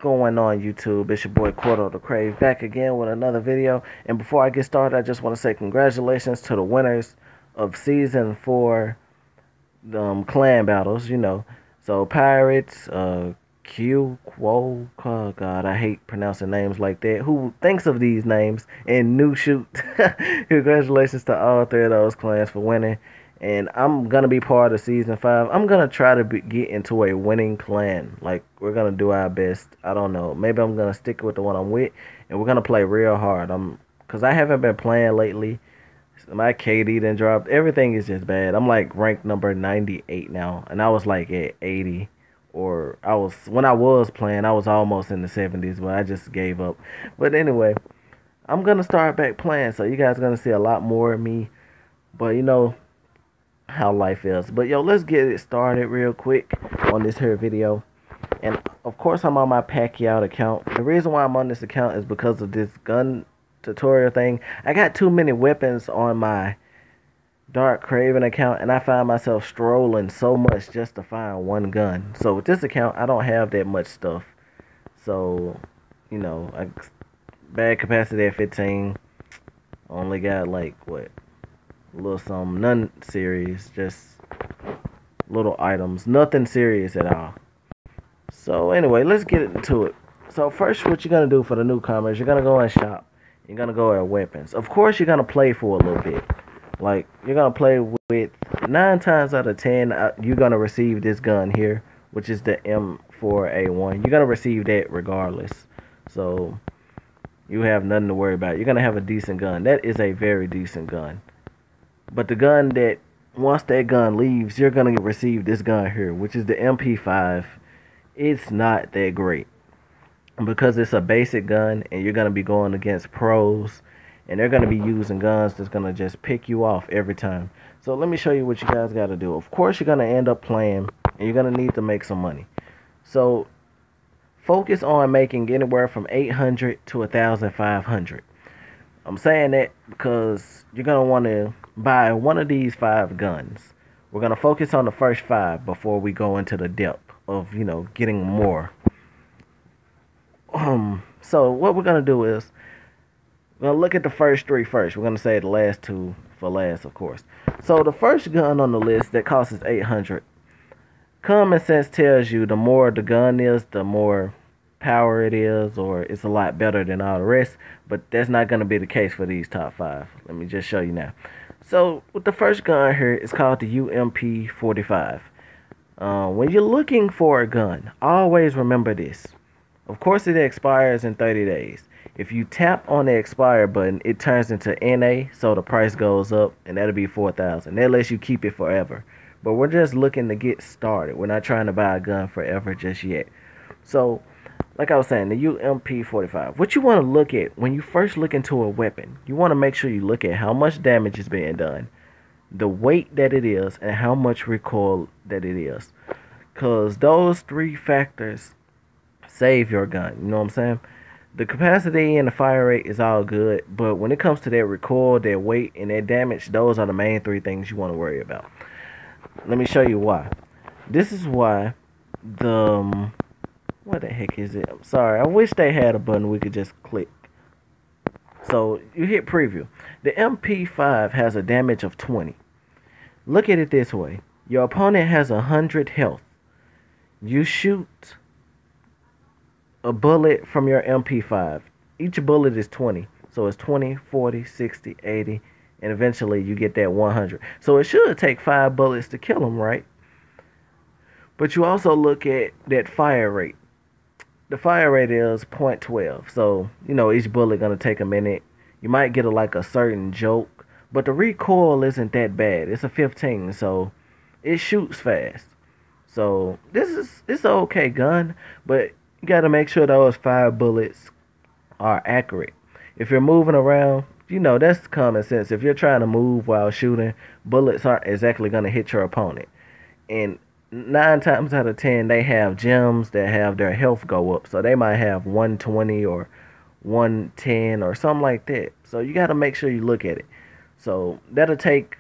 Going on YouTube? It's your boy Cordo the Crave back again with another video. And before I get started, I just want to say congratulations to the winners of season 4 clan battles. So Pirates, oh God, I hate pronouncing names like that. Who thinks of these names? And New Shoot. Congratulations to all three of those clans for winning. And I'm gonna be part of season 5. I'm gonna try to get into a winning clan. Like, we're gonna do our best. I don't know. Maybe I'm gonna stick with the one I'm with, and we're gonna play real hard. Cause I haven't been playing lately. My KD done dropped. Everything is just bad. I'm like ranked number 98 now, and I was like at 80, or when I was playing, I was almost in the 70s, but I just gave up. But anyway, I'm gonna start back playing, so you guys are gonna see a lot more of me. But you know how life is. But yo, let's get it started real quick on this here video. And of course, I'm on my Pacquiao account. The reason why I'm on this account is because of this gun tutorial thing. I got too many weapons on my Dark Craven account, and I find myself strolling so much just to find one gun. So with this account, I don't have that much stuff. So, I bad capacity at 15. Only got like what, a little some, none serious, just little items, nothing serious at all. So anyway, let's get into it. So first, what you're gonna do for the newcomers, you're gonna go and shop. You're gonna go at weapons. Of course, you're gonna play for a little bit. Like, you're gonna play with 9 times out of 10, you're gonna receive this gun here, which is the M4A1. You're gonna receive that regardless. So you have nothing to worry about. You're gonna have a decent gun. That is a very decent gun. But the gun that, once that gun leaves, you're gonna receive this gun here, which is the MP5. It's not that great because it's a basic gun, and you're gonna be going against pros, and they're gonna be using guns that's gonna just pick you off every time. So let me show you what you guys gotta do. Of course, you're gonna end up playing, and you're gonna need to make some money. So focus on making anywhere from 800 to 1,500. I'm saying that because you're gonna want to buy one of these 5 guns. We're gonna focus on the first 5 before we go into the depth of getting more. So what we're gonna do is we're gonna look at the first 3 first. We're gonna say the last 2 for last, of course. So the first gun on the list that costs 800. Common sense tells you the more the gun is, the more power it is, or it's a lot better than all the rest. But that's not gonna be the case for these top 5. Let me just show you now. So with the first gun here, it's called the UMP45. When you're looking for a gun, always remember this. Of course, it expires in 30 days. If you tap on the expire button, it turns into NA, so the price goes up, and that'll be 4,000. That lets you keep it forever. But we're just looking to get started. We're not trying to buy a gun forever just yet. So, like I was saying, the UMP45. What you want to look at when you first look into a weapon, you want to make sure you look at how much damage is being done, the weight that it is, and how much recoil that it is. Because those 3 factors save your gun. You know what I'm saying? The capacity and the fire rate is all good, but when it comes to that recoil, that weight, and that damage, those are the main 3 things you want to worry about. Let me show you why. This is why the what the heck is it? I'm sorry. I wish they had a button we could just click. So you hit preview. The MP5 has a damage of 20. Look at it this way. Your opponent has 100 health. You shoot a bullet from your MP5. Each bullet is 20. So it's 20, 40, 60, 80, and eventually you get that 100. So it should take 5 bullets to kill him, right? But you also look at that fire rate. The fire rate is 0.12. So, each bullet gonna take a minute. You might get like a certain joke, but the recoil isn't that bad. It's a 15, so it shoots fast. So it's an okay gun, but you gotta make sure those 5 bullets are accurate. If you're moving around, that's common sense. If you're trying to move while shooting, bullets aren't exactly gonna hit your opponent. And 9 times out of 10, they have gems that have their health go up. So they might have 120 or 110 or something like that. So you got to make sure you look at it. So that'll take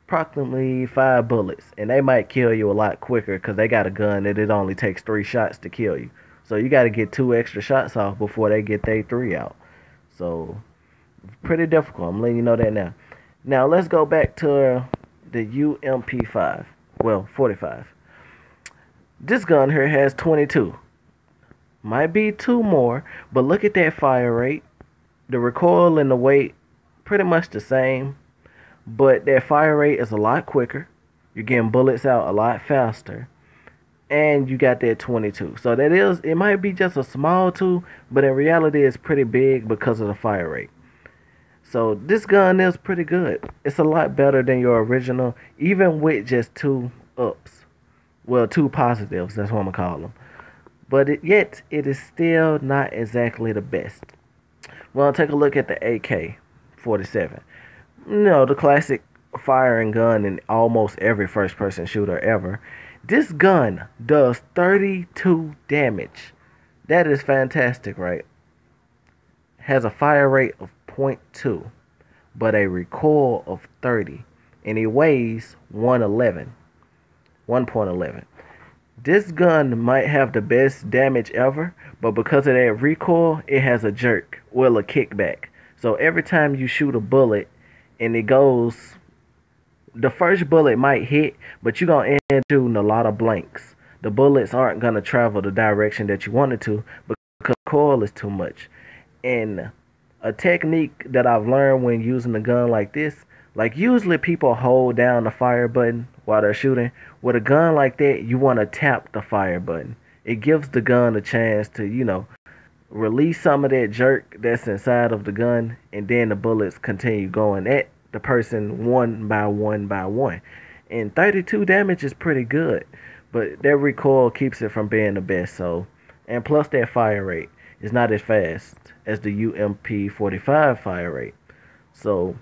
approximately 5 bullets, and they might kill you a lot quicker because they got a gun that it only takes 3 shots to kill you. So you got to get 2 extra shots off before they get their 3 out. So pretty difficult. I'm letting you know that now. Now let's go back to the UMP5. Well, 45. This gun here has 22. Might be 2 more, but look at that fire rate. The recoil and the weight pretty much the same, but that fire rate is a lot quicker. You're getting bullets out a lot faster, and you got that 22. So that is, it might be just a small 2, but in reality it's pretty big because of the fire rate. So this gun is pretty good. It's a lot better than your original, even with just 2 ups. Well, 2 positives, that's what I'm gonna call them. But yet it is still not exactly the best. Well, take a look at the AK-47. The classic firing gun in almost every first-person shooter ever. This gun does 32 damage. That is fantastic, right? Has a fire rate of 0.2, but a recoil of 30, and it weighs 1.11. This gun might have the best damage ever, but because of that recoil, it has a jerk, well, a kickback. So every time you shoot a bullet and it goes, the first bullet might hit, but you're going to end shooting a lot of blanks. The bullets aren't going to travel the direction that you want it to because the recoil is too much. And a technique that I've learned when using a gun like this, like usually people hold down the fire button while they're shooting. With a gun like that, you want to tap the fire button. It gives the gun a chance to, release some of that jerk that's inside of the gun, and then the bullets continue going at the person one by one by one. And 32 damage is pretty good, but that recoil keeps it from being the best. So, and plus that fire rate is not as fast as the UMP-45 fire rate. So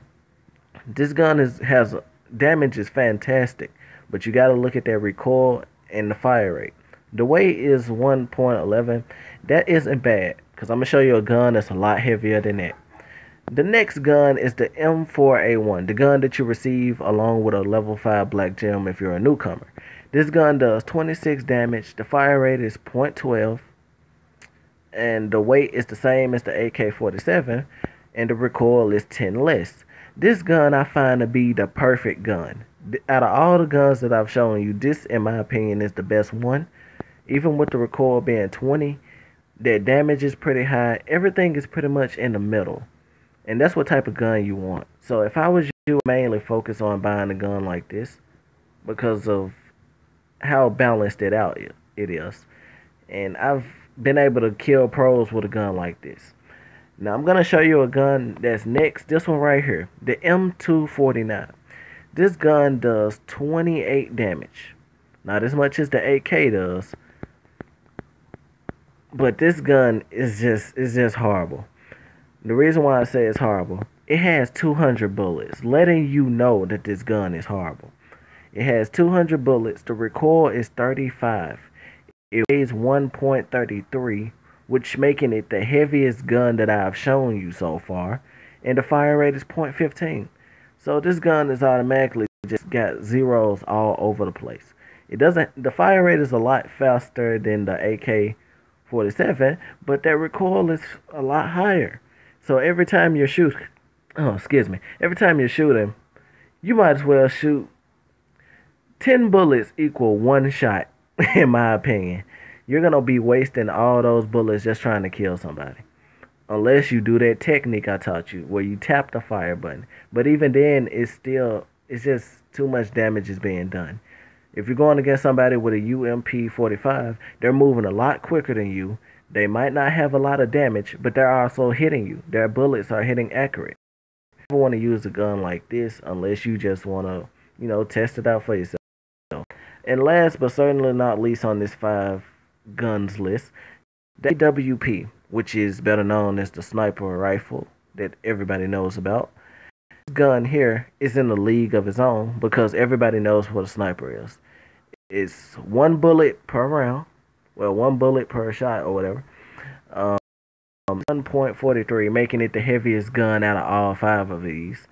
this gun has damage is fantastic, but you got to look at that recoil and the fire rate. The weight is 1.11. That isn't bad, because I'm going to show you a gun that's a lot heavier than that. The next gun is the M4A1, the gun that you receive along with a level 5 black gem if you're a newcomer. This gun does 26 damage. The fire rate is 0.12, and the weight is the same as the AK-47, and the recoil is 10 less. This gun I find to be the perfect gun. Out of all the guns that I've shown you, this in my opinion is the best one. Even with the recoil being 20, that damage is pretty high. Everything is pretty much in the middle. And that's what type of gun you want. So if I was you, mainly focus on buying a gun like this because of how balanced it is. And I've been able to kill pros with a gun like this. Now I'm going to show you a gun that's next. This one right here. The M249. This gun does 28 damage. Not as much as the AK does. But this gun is just horrible. The reason why I say it's horrible, it has 200 bullets, letting you know that this gun is horrible. It has 200 bullets. The recoil is 35. It weighs 1.33, which making it the heaviest gun that I've shown you so far. And the fire rate is 0.15. So this gun is automatically just got zeros all over the place. The fire rate is a lot faster than the AK-47, but that recoil is a lot higher. So every time you're shooting, you might as well shoot 10 bullets equal 1 shot, in my opinion. You're going to be wasting all those bullets just trying to kill somebody. Unless you do that technique I taught you, where you tap the fire button. But even then, it's just too much damage is being done. If you're going against somebody with a UMP-45, they're moving a lot quicker than you. They might not have a lot of damage, but they're also hitting you. Their bullets are hitting accurate. You never want to use a gun like this unless you just want to, test it out for yourself. And last but certainly not least on this 5 guns list, the AWP, which is better known as the sniper rifle that everybody knows about. This gun here is in a league of its own because everybody knows what a sniper is. It's 1 bullet per round. Well, 1 bullet per shot or whatever. 1.43, making it the heaviest gun out of all 5 of these.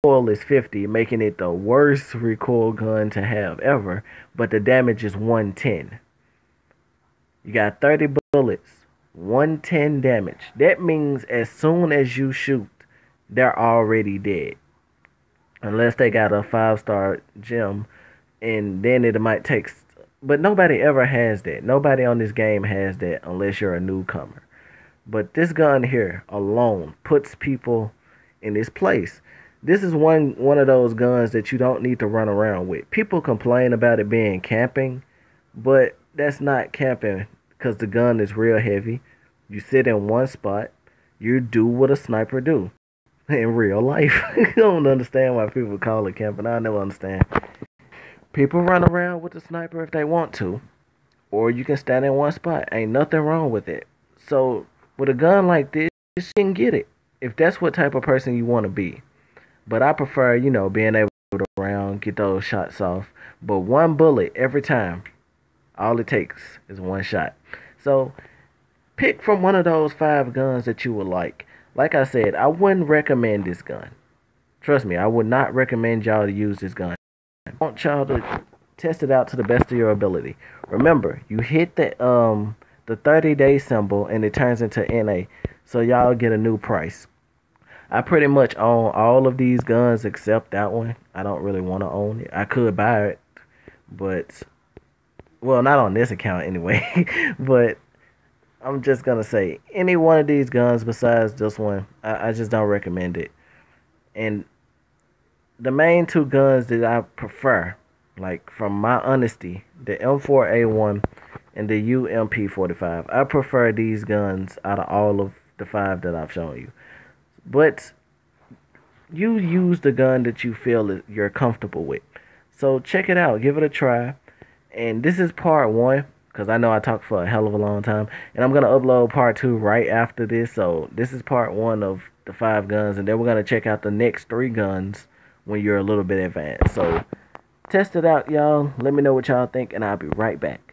Recoil is 50, making it the worst recoil gun to have ever, but the damage is 110. You got 30 bullets, 110 damage. That means as soon as you shoot, they're already dead. Unless they got a 5-star gem, and then it might take. But nobody ever has that. Nobody on this game has that unless you're a newcomer. But this gun here alone puts people in this place. This is one of those guns that you don't need to run around with. People complain about it being camping, but that's not camping because the gun is real heavy. You sit in one spot. You do what a sniper do in real life. I don't understand why people call it camping. I never understand. People run around with the sniper if they want to, or you can stand in one spot. Ain't nothing wrong with it. So with a gun like this, you can get it if that's what type of person you want to be. But I prefer, being able to around, get those shots off. But one bullet every time, all it takes is one shot. So pick from one of those 5 guns that you would like. Like I said, I wouldn't recommend this gun. Trust me, I would not recommend y'all to use this gun. I want y'all to test it out to the best of your ability. Remember, you hit the 30-day symbol and it turns into NA. So y'all get a new price. I pretty much own all of these guns except that one. I don't really want to own it. I could buy it, but well, not on this account anyway. But I'm just gonna say any one of these guns besides this one, I just don't recommend it. And the main 2 guns that I prefer, like from my honesty, the M4A1 and the UMP45. I prefer these guns out of all of the 5 that I've shown you. But you use the gun that you feel you're comfortable with. So check it out, give it a try. And this is part 1, because I know I talked for a hell of a long time. And I'm going to upload part 2 right after this. So this is part 1 of the 5 guns. And then we're going to check out the next 3 guns when you're a little bit advanced. So test it out, y'all. Let me know what y'all think, and I'll be right back.